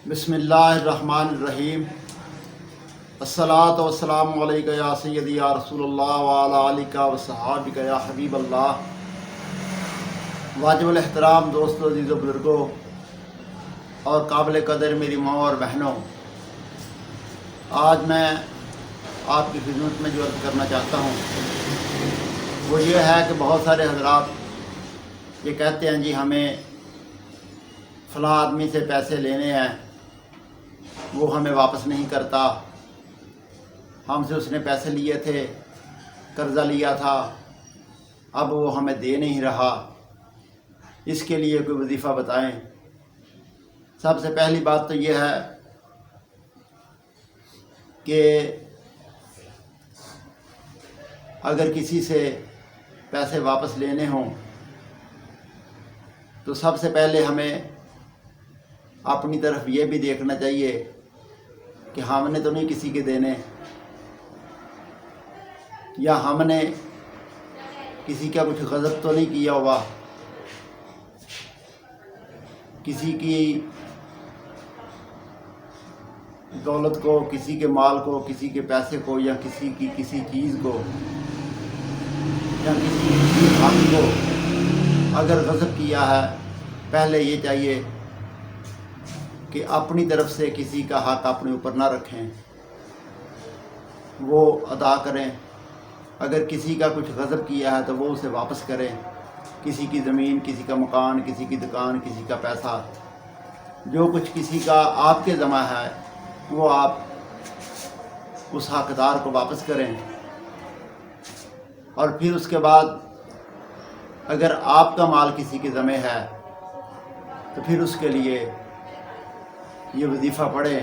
बिस्मिल्लाहिर्रहमानिर्रहीम। अस्सलातु वस्सलामु अलैका या सय्यदी या रसूल अल्लाह व अला आलिका व सहाबिका या हबीब अल्लाह। वाजिबुल एहतराम दोस्तों, अज़ीज़ो बुज़ुर्गों और काबिल कदर मेरी माँ और बहनों, आज मैं आपकी खिदमत में जो अर्ज़ करना चाहता हूँ वो ये है कि बहुत सारे हज़रात ये कहते हैं जी हमें फ़लाँ आदमी से पैसे लेने हैं, वो हमें वापस नहीं करता, हमसे उसने पैसे लिए थे, कर्ज़ा लिया था, अब वो हमें दे नहीं रहा, इसके लिए कोई वजीफ़ा बताएं। सबसे पहली बात तो ये है कि अगर किसी से पैसे वापस लेने हों तो सबसे पहले हमें अपनी तरफ ये भी देखना चाहिए कि हमने तो नहीं किसी के देने, या हमने किसी का कुछ गज़ब तो नहीं किया हुआ, किसी की दौलत को, किसी के माल को, किसी के पैसे को, या किसी की किसी चीज़ को, या किसी की हक़ को अगर गज़ब किया है, पहले ये चाहिए कि अपनी तरफ से किसी का हक़ अपने ऊपर ना रखें, वो अदा करें। अगर किसी का कुछ गज़ब किया है तो वो उसे वापस करें। किसी की ज़मीन, किसी का मकान, किसी की दुकान, किसी का पैसा, जो कुछ किसी का आपके ज़मा है वो आप उस हक़दार को वापस करें। और फिर उसके बाद अगर आपका माल किसी के ज़मे है तो फिर उसके लिए ये वजीफ़ा पढ़ें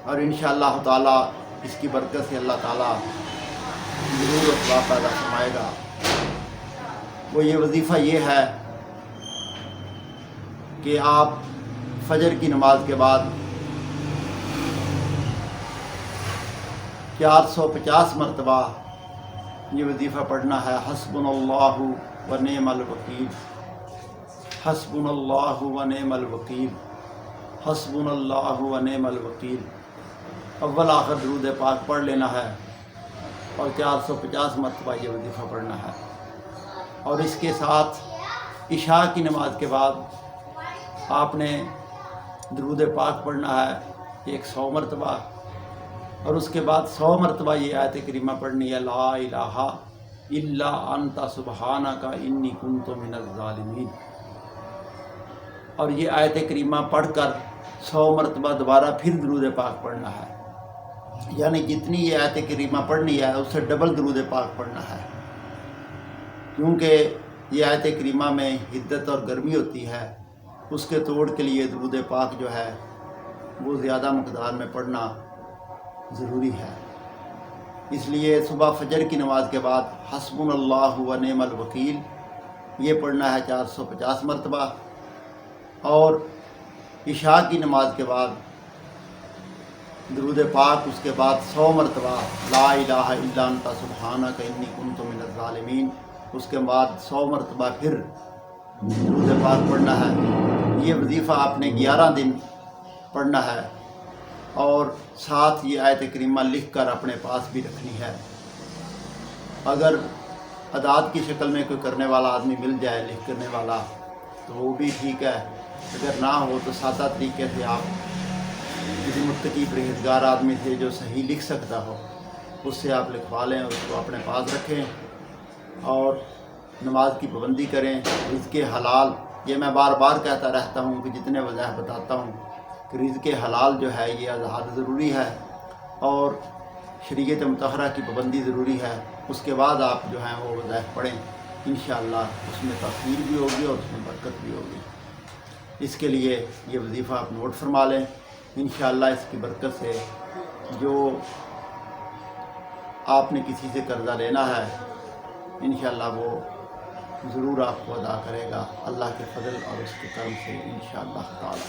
और इंशाअल्लाह ताला इसकी बरकत से अल्लाह ताला ज़रूर अफ़वाह पैदा फरमाएगा। वो ये वजीफ़ा ये है कि आप फजर की नमाज के बाद 450 मरतबा ये वजीफ़ा पढ़ना है। हस्बुनल्लाहु व निअमल वकील, हस्बुनल्लाहु व निअमल वकील, हस्बुनल्लाहु व निअमल वकील। अव्वल आखिर दुरूद पाक पढ़ लेना है और 450 मरतबा ये वजीफ़ा पढ़ना है। और इसके साथ इशा की नमाज के बाद आपने दुरूद पाक पढ़ना है 100 मरतबा, और उसके बाद 100 मरतबा ये आयत करीमा पढ़नी है, ला इलाहा इल्ला अंता सुबहानका इन्नी कुन्तु मिनज़ ज़ालिमीन। और ये आयत करीमा पढ़कर 100 मरतबा दोबारा फिर दुरूद पाक पढ़ना है, यानी जितनी ये आयत करीमा पढ़नी है उससे डबल दुरूद पाक पढ़ना है। क्योंकि ये आयत करीमा में हिद्दत और गर्मी होती है, उसके तोड़ के लिए दुरूद पाक जो है वो ज़्यादा मकदार में पढ़ना ज़रूरी है। इसलिए सुबह फजर की नमाज के बाद हस्बुनल्लाहु व निअमल वकील ये पढ़ना है 450 मरतबा, और इशा की नमाज के बाद दुरूद पाक उसके बाद 100 मरतबा ला इलाहा इल्ला अंता सुब्हानका इन्नी कुन्तु मिनज़ ज़ालिमीन। उसके बाद 100 मरतबा फिर दुरूद पाक पढ़ना है। ये वजीफ़ा आपने 11 दिन पढ़ना है, और साथ ये आयत करीमा लिख कर अपने पास भी रखनी है। अगर अदाद की शक्ल में कोई करने वाला आदमी मिल जाए, लिख करने वाला, तो वो भी ठीक है। अगर ना हो तो सादा तरीके से आप किसी मुत्तकी परहेज़गार आदमी से जो सही लिख सकता हो उससे आप लिखवा लें और उसको अपने पास रखें और नमाज की पाबंदी करें। रिज़्क़े हलाल, ये मैं बार बार कहता रहता हूँ कि जितने वजह बताता हूँ कि रिज़्क़े हलाल जो है ये आज़ाद ज़रूरी है और शरीयत मुतहरा की पाबंदी ज़रूरी है। उसके बाद आप जो हैं वो वज़ाइफ पढ़ें, इंशाअल्लाह उसमें तफ़सीर भी होगी और उसमें बरकत भी होगी। इसके लिए ये वजीफ़ा आप नोट फरमा लें। इंशाअल्लाह इसकी बरकत से जो आपने किसी से कर्ज़ा लेना है इंशाअल्लाह वो ज़रूर आपको अदा करेगा, अल्लाह के फजल और उसके करम से इंशाअल्लाह ताला।